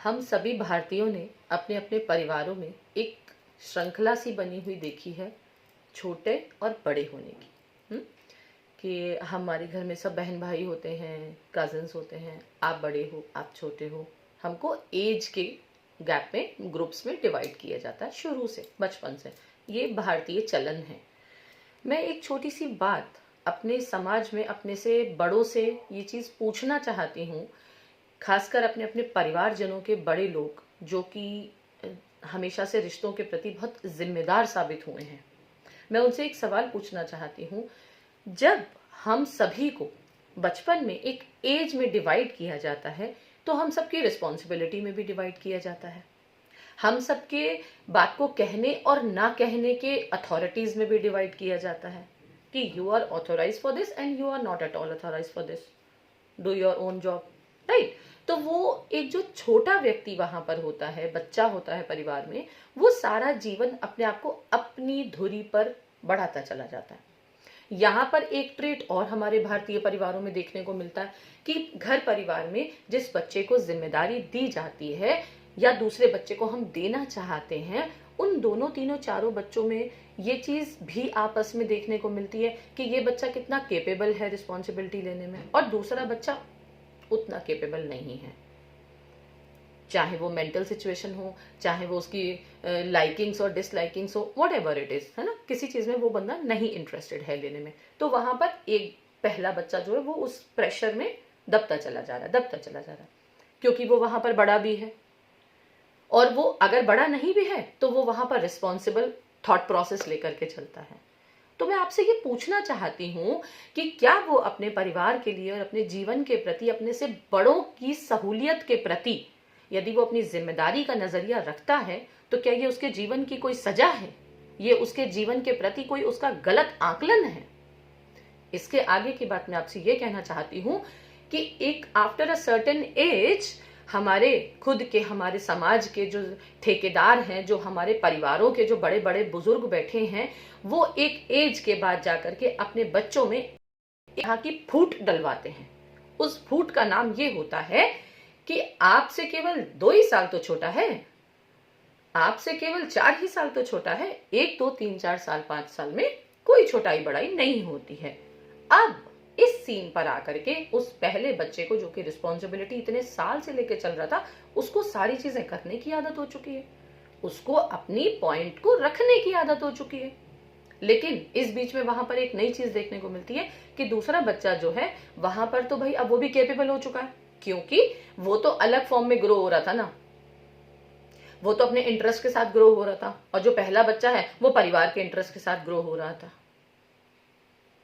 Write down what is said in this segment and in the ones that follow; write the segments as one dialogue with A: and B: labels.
A: हम सभी भारतीयों ने अपने अपने परिवारों में एक श्रृंखला सी बनी हुई देखी है, छोटे और बड़े होने की। कि हमारे घर में सब बहन भाई होते हैं, कजिन्स होते हैं, आप बड़े हो आप छोटे हो, हमको एज के गैप में ग्रुप्स में डिवाइड किया जाता है शुरू से, बचपन से। ये भारतीय चलन है। मैं एक छोटी सी बात अपने समाज में अपने से बड़ों से ये चीज़ पूछना चाहती हूँ, खासकर अपने अपने परिवारजनों के बड़े लोग जो कि हमेशा से रिश्तों के प्रति बहुत जिम्मेदार साबित हुए हैं। मैं उनसे एक सवाल पूछना चाहती हूँ, जब हम सभी को बचपन में एक एज में डिवाइड किया जाता है तो हम सबकी रिस्पॉन्सिबिलिटी में भी डिवाइड किया जाता है। हम सबके बात को कहने और ना कहने के अथॉरिटीज में भी डिवाइड किया जाता है कि you are authorize for this and you are not at all authorize for this, do your own job, right. तो वो एक जो छोटा व्यक्ति वहां पर होता है, बच्चा होता है परिवार में, वो सारा जीवन अपने आप को अपनी धुरी पर बढ़ाता चला जाता है। यहाँ पर एक ट्रेट और हमारे भारतीय परिवारों में देखने को मिलता है कि घर परिवार में जिस बच्चे को जिम्मेदारी दी जाती है या दूसरे बच्चे को हम देना चाहते हैं, उन दोनों तीनों चारों बच्चों में ये चीज भी आपस में देखने को मिलती है कि ये बच्चा कितना केपेबल है रिस्पॉन्सिबिलिटी लेने में और दूसरा बच्चा उतना केपेबल नहीं है। चाहे वो मेंटल सिचुएशन हो, चाहे वो उसकी लाइकिंग्स और डिसलाइकिंग्स हो, वॉट एवर इट इज, है ना, किसी चीज में वो बंदा नहीं इंटरेस्टेड है लेने में, तो वहां पर एक पहला बच्चा जो है वो उस प्रेशर में दबता चला जा रहा है, क्योंकि वो वहां पर बड़ा भी है। और वो अगर बड़ा नहीं भी है तो वो वहां पर रिस्पॉन्सिबल थॉट प्रोसेस लेकर के चलता है। तो मैं आपसे ये पूछना चाहती हूँ कि क्या वो अपने परिवार के लिए और अपने जीवन के प्रति, अपने से बड़ों की सहूलियत के प्रति, यदि वो अपनी जिम्मेदारी का नजरिया रखता है तो क्या ये उसके जीवन की कोई सजा है? ये उसके जीवन के प्रति कोई उसका गलत आकलन है? इसके आगे की बात मैं आपसे ये कहना चाहती हूं कि एक आफ्टर अ सर्टेन एज हमारे खुद के, हमारे समाज के जो ठेकेदार हैं, जो हमारे परिवारों के जो बड़े बड़े बुजुर्ग बैठे हैं, वो एक एज के बाद जाकर के अपने बच्चों में यहाँ की फूट डलवाते हैं। उस फूट का नाम ये होता है कि आपसे केवल 2 ही साल तो छोटा है, आपसे केवल 4 ही साल तो छोटा है, 1 2 3 4 साल 5 साल में कोई छोटाई बड़ाई नहीं होती है। अब इस सीन पर आकर के उस पहले बच्चे को, जो कि रिस्पॉन्सिबिलिटी इतने साल से लेके चल रहा था, उसको सारी चीजें करने की आदत हो चुकी है, उसको अपनी पॉइंट को रखने की आदत हो चुकी है। लेकिन इस बीच में वहां पर एक नई चीज देखने को मिलती है कि दूसरा बच्चा जो है वहां पर तो भाई अब वो भी कैपेबल हो चुका है, क्योंकि वो तो अलग फॉर्म में ग्रो हो रहा था ना, वो तो अपने इंटरेस्ट के साथ ग्रो हो रहा था, और जो पहला बच्चा है वो परिवार के इंटरेस्ट के साथ ग्रो हो रहा था।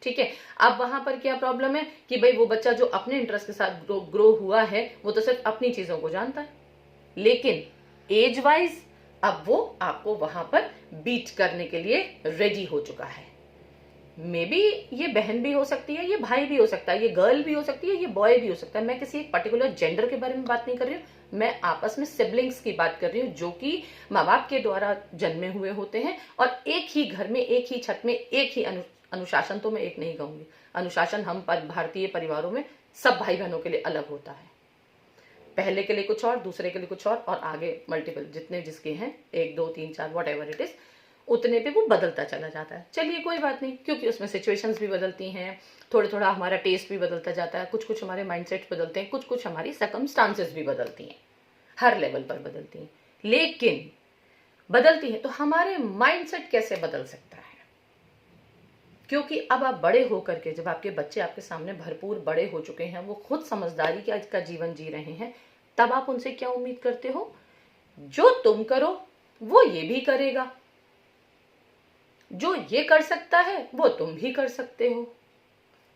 A: ठीक है, अब वहां पर क्या प्रॉब्लम है कि भाई वो बच्चा जो अपने इंटरेस्ट के साथ ग्रो हुआ है वो तो सिर्फ अपनी चीजों को जानता है, लेकिन एज वाइज अब वो आपको वहां पर बीट करने के लिए रेडी हो चुका है। मे बी ये बहन भी हो सकती है, ये भाई भी हो सकता है, ये गर्ल भी हो सकती है, ये बॉय भी हो सकता है। मैं किसी एक पर्टिकुलर जेंडर के बारे में बात नहीं कर रही हूँ, मैं आपस में सिबलिंग्स की बात कर रही हूँ, जो कि माँ बाप के द्वारा जन्मे हुए होते हैं और एक ही घर में, एक ही छत में, एक ही अनुशासन, तो मैं एक नहीं कहूंगी, अनुशासन हम भारतीय परिवारों में सब भाई बहनों के लिए अलग होता है। पहले के लिए कुछ और, दूसरे के लिए कुछ और आगे मल्टीपल जितने जिसके हैं, 1 2 3 4 वॉट एवर इट इज, उतने पे वो बदलता चला जाता है। चलिए कोई बात नहीं, क्योंकि उसमें सिचुएशंस भी बदलती हैं, थोड़ा थोड़ा हमारा टेस्ट भी बदलता जाता है, कुछ कुछ हमारे माइंडसेट्स बदलते हैं, कुछ कुछ हमारी सर्कमस्टांसेस भी बदलती हैं, हर लेवल पर बदलती हैं। लेकिन बदलती है तो हमारे माइंडसेट कैसे बदल सकता है? क्योंकि अब आप बड़े होकर के, जब आपके बच्चे आपके सामने भरपूर बड़े हो चुके हैं, वो खुद समझदारी का जीवन जी रहे हैं, तब आप उनसे क्या उम्मीद करते हो? जो तुम करो वो ये भी करेगा, जो ये कर सकता है वो तुम भी कर सकते हो।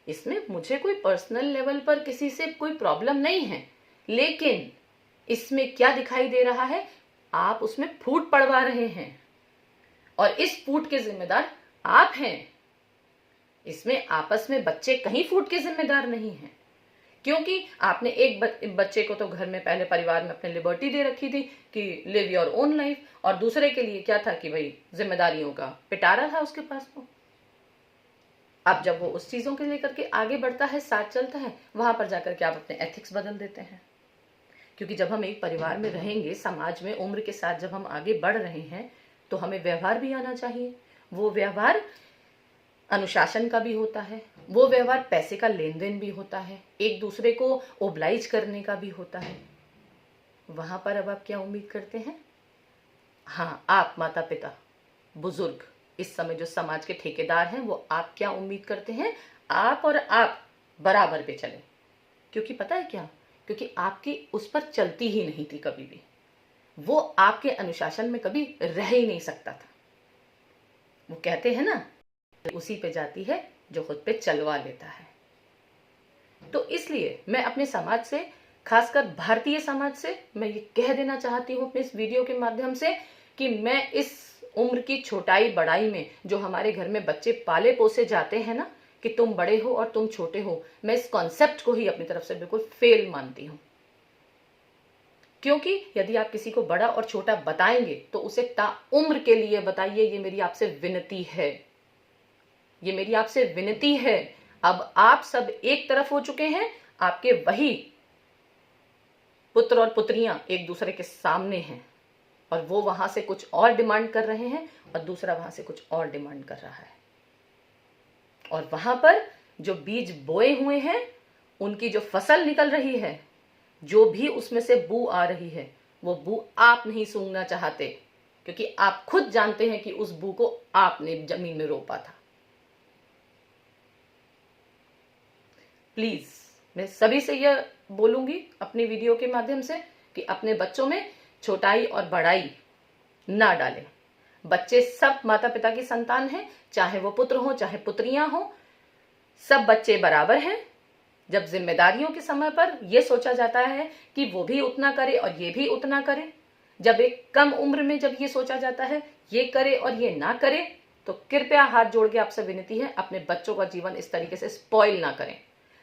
A: इसमें मुझे कोई पर्सनल लेवल पर किसी से कोई प्रॉब्लम नहीं है, लेकिन इसमें क्या दिखाई दे रहा है? आप उसमें फूट पड़वा रहे हैं और इस फूट के जिम्मेदार आप हैं। इसमें आपस में बच्चे कहीं फूट के जिम्मेदार नहीं हैं, क्योंकि आपने एक बच्चे को तो घर में, पहले परिवार में अपने लिबर्टी दे रखी थी कि लिव योर ओन लाइफ, और दूसरे के लिए क्या था कि भाई जिम्मेदारियों का पिटारा था उसके पास। तो अब जब वो उस चीजों के लेकर के आगे बढ़ता है, साथ चलता है, वहां पर जाकर के आप अपने एथिक्स बदल देते हैं। क्योंकि जब हम एक परिवार में रहेंगे, समाज में उम्र के साथ जब हम आगे बढ़ रहे हैं, तो हमें व्यवहार भी आना चाहिए। वो व्यवहार अनुशासन का भी होता है, वो व्यवहार पैसे का लेन देन भी होता है, एक दूसरे को ओब्लाइज करने का भी होता है। वहां पर अब आप क्या उम्मीद करते हैं? हाँ, आप माता पिता, बुजुर्ग, इस समय जो समाज के ठेकेदार हैं, वो आप क्या उम्मीद करते हैं? आप और आप बराबर पे चले। क्योंकि पता है क्या? क्योंकि आपकी उस पर चलती ही नहीं थी कभी भी। वो आपके अनुशासन में कभी रह ही नहीं सकता था। वो कहते हैं ना, उसी पे जाती है जो खुद पे चलवा लेता है। तो इसलिए मैं अपने समाज से, खासकर भारतीय समाज से, मैं ये कह देना चाहती हूँ अपने इस वीडियो के माध्यम से कि मैं इस उम्र की छोटाई बड़ाई में जो हमारे घर में बच्चे पाले पोसे जाते हैं ना, कि तुम बड़े हो और तुम छोटे हो, मैं इस कॉन्सेप्ट को ही अपनी तरफ से बिल्कुल फेल मानती हूं। क्योंकि यदि आप किसी को बड़ा और छोटा बताएंगे तो उसे ताउम्र के लिए बताइए। ये मेरी आपसे विनती है, ये मेरी आपसे विनती है। अब आप सब एक तरफ हो चुके हैं, आपके वही पुत्र और पुत्रियां एक दूसरे के सामने हैं, और वो वहां से कुछ और डिमांड कर रहे हैं और दूसरा वहां से कुछ और डिमांड कर रहा है। और वहां पर जो बीज बोए हुए हैं, उनकी जो फसल निकल रही है, जो भी उसमें से बू आ रही है, वो बू आप नहीं सूंघना चाहते, क्योंकि आप खुद जानते हैं कि उस बू को आपने जमीन में रोपा था। प्लीज मैं सभी से यह बोलूंगी अपनी वीडियो के माध्यम से कि अपने बच्चों में छोटाई और बड़ाई ना डालें। बच्चे सब माता पिता की संतान हैं, चाहे वो पुत्र हो चाहे पुत्रियां हो, सब बच्चे बराबर हैं। जब जिम्मेदारियों के समय पर यह सोचा जाता है कि वो भी उतना करे और ये भी उतना करे, जब एक कम उम्र में जब ये सोचा जाता है ये करे और ये ना करे, तो कृपया हाथ जोड़ के आपसे विनती है, अपने बच्चों का जीवन इस तरीके से स्पॉइल ना करें।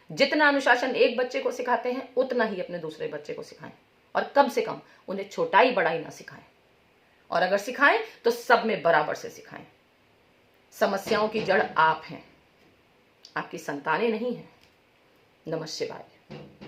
A: जितना अनुशासन एक बच्चे को सिखाते हैं, उतना ही अपने दूसरे बच्चे को सिखाएं, और कम से कम उन्हें छोटाई बड़ाई ना सिखाएं, और अगर सिखाएं तो सब में बराबर से सिखाएं। समस्याओं की जड़ आप हैं, आपकी संतानें नहीं हैं। नमः शिवाय।